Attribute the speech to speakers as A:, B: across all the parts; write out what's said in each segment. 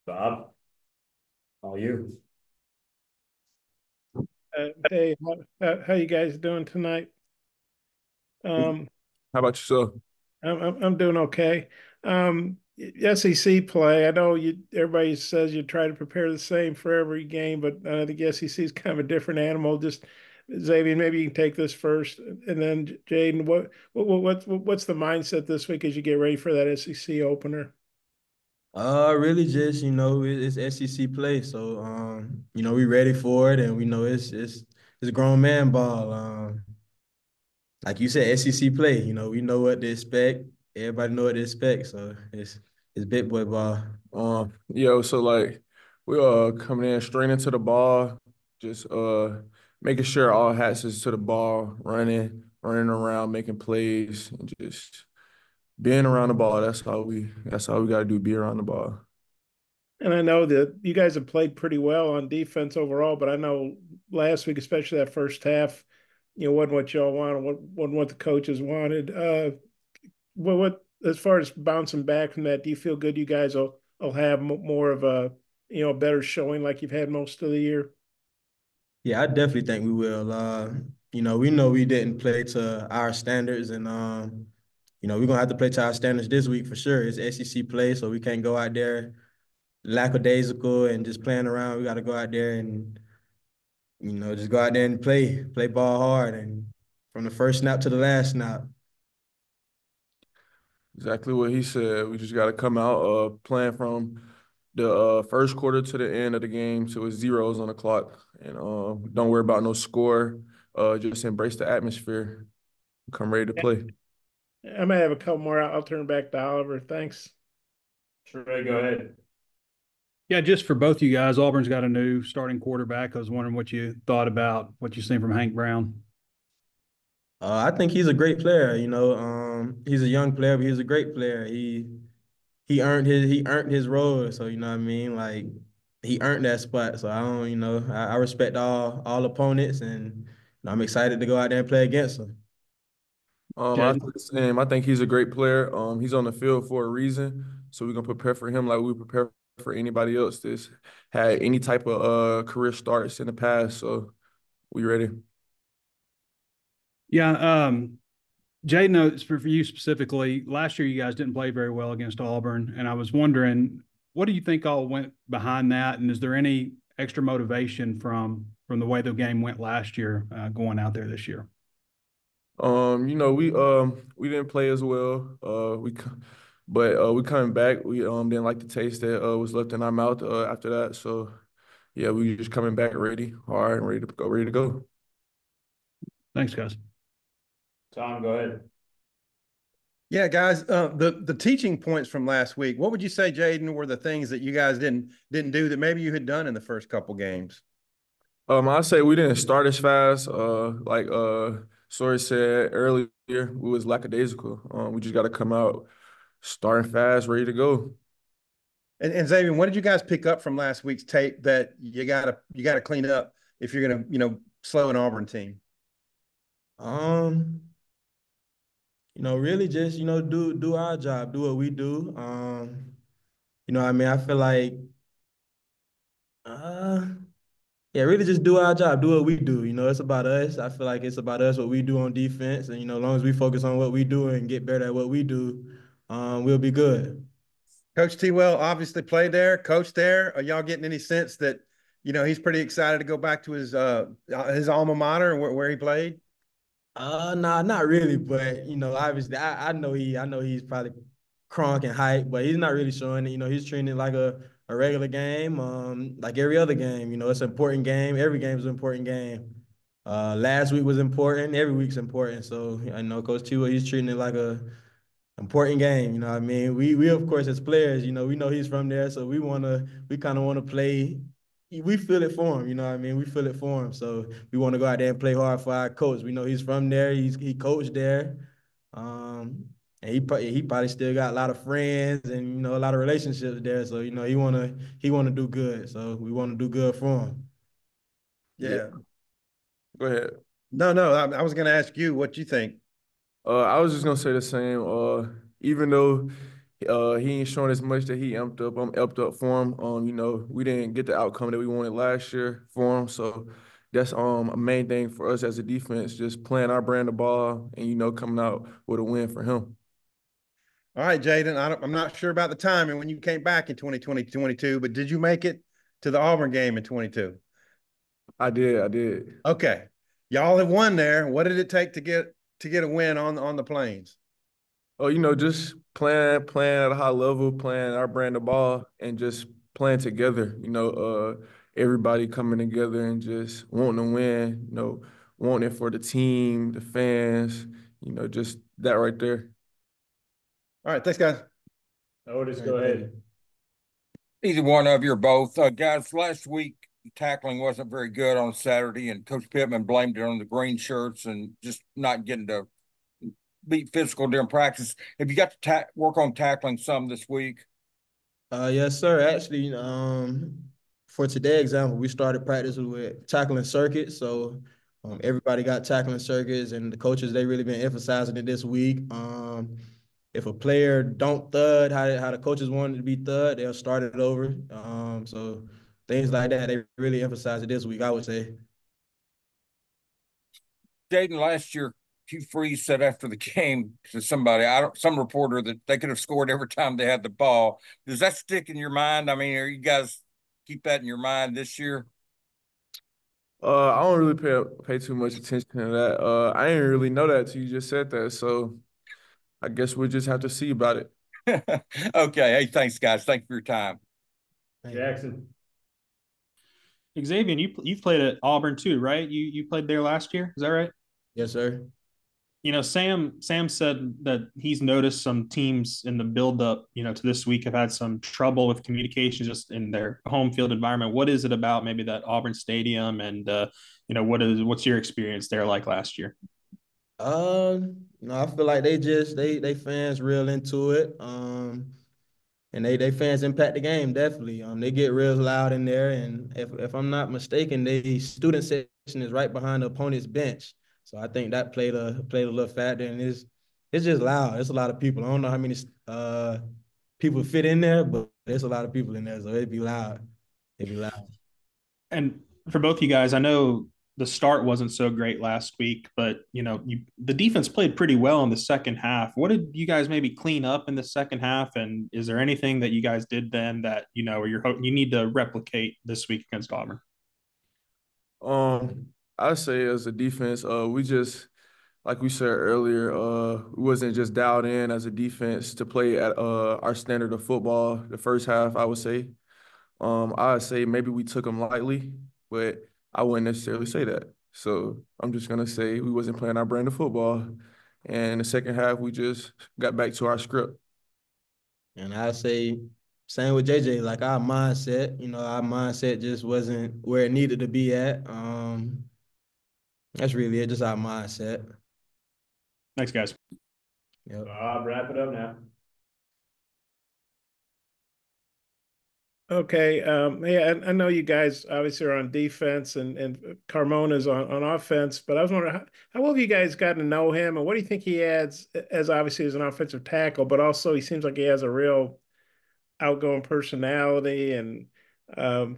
A: Bob, how are you?
B: Hey, how you guys doing tonight? Um,
C: How about yourself?
B: I'm doing okay. SEC play. I know you. Everybody says you try to prepare the same for every game, but I think SEC is kind of a different animal. Just Xavier, maybe you can take this first, and then Jayden, what's the mindset this week as you get ready for that SEC opener?
D: Really just, it's SEC play. So, we ready for it and we know it's grown man ball. Like you said, SEC play, we know what to expect. Everybody know what to expect. So it's big boy ball.
C: So like we coming in straight into the ball, just making sure all hats is to the ball, running around, making plays, and just being around the ball. That's all we gotta do, be around the ball.
B: And I know that you guys have played pretty well on defense overall, but I know last week, especially that first half, wasn't what y'all wanted, wasn't what the coaches wanted. What as far as bouncing back from that, do you feel good you guys will have more of a better showing like you've had most of the year?
D: Yeah, I definitely think we will. We know we didn't play to our standards and we're gonna have to play to our standards this week for sure. It's SEC play, so we can't go out there lackadaisical and just playing around. We gotta go out there and just go out there and play ball hard, and from the first snap to the last snap.
C: Exactly what he said. We just gotta come out playing from the first quarter to the end of the game, so it's zeros on the clock, and don't worry about no score. Just embrace the atmosphere. Come ready to play.
B: I might have a couple more. I'll turn back to Oliver. Thanks.
A: Trey, go ahead.
E: Yeah, just for both you guys, Auburn's got a new starting quarterback. I was wondering what you thought about what you've seen from Hank Brown.
D: I think he's a great player. He's a young player, but he's a great player. He earned his role. So what I mean, like he earned that spot. So I don't, I respect all opponents, and I'm excited to go out there and play against them.
C: I
E: Jayden?
C: feel the same. I think he's a great player. He's on the field for a reason, so we're gonna prepare for him like we prepare for anybody else that's had any type of career starts in the past. So we ready.
E: Yeah, Jayden, for you specifically, last year you guys didn't play very well against Auburn, and I was wondering, what do you think all went behind that, and is there any extra motivation from the way the game went last year going out there this year?
C: We didn't play as well. But we coming back. We didn't like the taste that was left in our mouth after that. So yeah, we just coming back ready, hard and ready to go.
E: Thanks, guys.
A: Tom, go ahead.
F: Yeah, guys, the teaching points from last week. What would you say, Jayden, were the things that you guys didn't do that maybe you had done in the first couple games?
C: I say we didn't start as fast. Like Sorey said earlier, we was lackadaisical. We just got to come out starting fast, ready to go.
F: And Xavier, what did you guys pick up from last week's tape that you gotta clean up if you're gonna slow an Auburn team?
D: Um, really just do our job, do what we do. I mean, I feel like uh yeah, really just do our job, do what we do. It's about us. I feel like it's about us, what we do on defense. And, as long as we focus on what we do and get better at what we do, we'll be good.
F: Coach T. Well obviously played there, coached there. Are y'all getting any sense that he's pretty excited to go back to his alma mater and where he played?
D: Nah, not really, but obviously I know he's probably crunk and hype, but he's not really showing it. He's treating it like a regular game, like every other game. It's an important game. Every game is an important game. Last week was important. Every week's important. So I know Coach T, he's treating it like a important game. What I mean? We of course as players, we know he's from there, so we kind of wanna play. We feel it for him, what I mean? We feel it for him. So we want to go out there and play hard for our coach. We know he's from there. He coached there. And he probably still got a lot of friends and a lot of relationships there. So he wanna do good. So we want to do good for him.
C: Yeah,
F: Yeah.
C: go ahead.
F: No. I was gonna ask you what you think.
C: I was just gonna say the same. Even though He ain't showing as much that he amped up. I'm amped up for him. We didn't get the outcome that we wanted last year for him. So that's a main thing for us as a defense, just playing our brand of ball and coming out with a win for him.
F: All right, Jayden, I'm not sure about the timing when you came back in 2022, but did you make it to the Auburn game in 22?
C: I did.
F: Okay. Y'all have won there. What did it take to get a win on the Plains?
C: Oh, just playing at a high level, playing our brand of ball, and just playing together. Everybody coming together and just wanting to win. Wanting it for the team, the fans. Just that right there.
F: All right, thanks, guys.
A: Otis,
D: All
A: go
D: right, thank
A: ahead.
D: you.
G: Either one of you or both. Guys, last week tackling wasn't very good on Saturday, and Coach Pittman blamed it on the green shirts and just not getting to be physical during practice. Have you got to work on tackling some this week?
D: Yes, sir. Actually, for today example, we started practice with tackling circuits. So everybody got tackling circuits, and the coaches, they really been emphasizing it this week. If a player don't thud how the coaches wanted to be thud, they'll start it over. So things like that, they really emphasize it this week, I would say.
G: Jayden, last year, Hugh Freeze said after the game to somebody, some reporter, that they could have scored every time they had the ball. Does that stick in your mind? I mean, are you guys keep that in your mind this year?
C: I don't really pay too much attention to that. I didn't really know that till you just said that. So I guess we'll just have to see about it.
G: Okay. Hey, thanks, guys. Thank you for your time.
A: Jackson.
E: Xavian, you've played at Auburn too, right? You played there last year, is that right?
D: Yes, sir.
E: Sam said that he's noticed some teams in the buildup, to this week have had some trouble with communication just in their home field environment. What is it about maybe that Auburn Stadium, and what's your experience there like last year?
D: I feel like they fans real into it. And they fans impact the game definitely. They get real loud in there, and if I'm not mistaken, the student section is right behind the opponent's bench. So I think that played a little factor, and it's just loud. It's a lot of people. I don't know how many people fit in there, but there's a lot of people in there, so it'd be loud. It'd be loud.
E: And for both you guys, I know the start wasn't so great last week, but the defense played pretty well in the second half. What did you guys maybe clean up in the second half? And is there anything that you guys did then that you need to replicate this week against Auburn?
C: I say as a defense, we just like we said earlier, we wasn't just dialed in as a defense to play at our standard of football. The first half, I would say. I'd say maybe we took them lightly, but I wouldn't necessarily say that. So I'm just gonna say we wasn't playing our brand of football. And the second half, we just got back to our script.
D: And I say same with JJ. Like our mindset just wasn't where it needed to be at. That's really it. Just our mindset.
E: Thanks, guys.
D: Yep.
A: Wrap it up now.
B: Okay. Yeah, I know you guys obviously are on defense and Carmona's on offense, but I was wondering how well have you guys gotten to know him, and what do you think he adds as obviously as an offensive tackle, but also he seems like he has a real outgoing personality and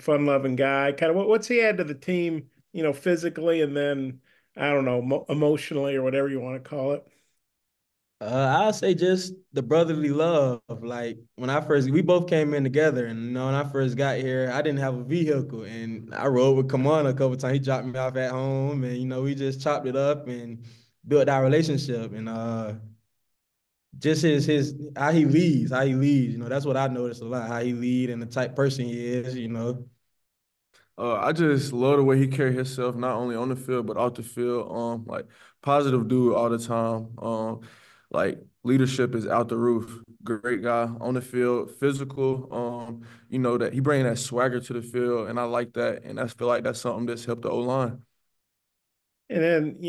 B: fun-loving guy. Kind of what's he add to the team, physically, and then I don't know, emotionally or whatever you want to call it.
D: I'll say just the brotherly love. Like we both came in together, and when I first got here, I didn't have a vehicle, and I rode with Kamana a couple times. He dropped me off at home, and we just chopped it up and built our relationship. And just his how he leads. That's what I noticed a lot. How he lead and the type person he is.
C: I just love the way he carry himself, not only on the field but off the field. Like positive dude all the time. Like leadership is out the roof. Great guy on the field, physical. That he bring that swagger to the field, and I like that. And I feel like that's something that's helped the O line.
B: And then,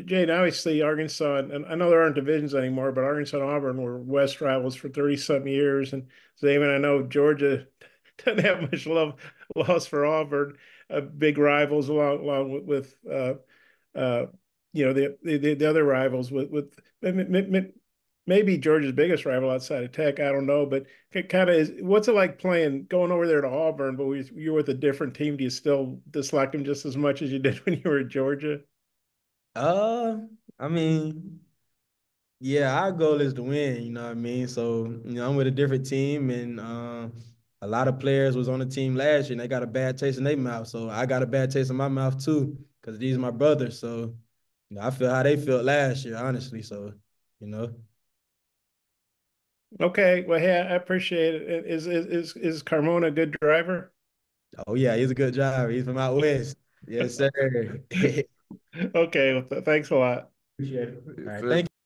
B: Jade, obviously Arkansas, and I know there aren't divisions anymore, but Arkansas and Auburn were West rivals for 30-some years. And Xavian, I know Georgia doesn't have much loss for Auburn, big rivals along with the other rivals with maybe Georgia's biggest rival outside of Tech. I don't know, but it kind of is. What's it like going over there to Auburn, but you're with a different team? Do you still dislike them just as much as you did when you were at Georgia?
D: Uh, I mean, yeah, our goal is to win, you know what I mean? So, I'm with a different team, and a lot of players was on the team last year and they got a bad taste in their mouth. So I got a bad taste in my mouth too, because these are my brothers. So, I feel how they felt last year, honestly. So, you know.
B: Okay, well, hey, I appreciate it. Is Carmona a good driver?
D: Oh yeah, he's a good driver. He's from out west. Yes, sir.
B: Okay, well, thanks a lot.
D: Appreciate it. All right,
C: Feel
D: thank you.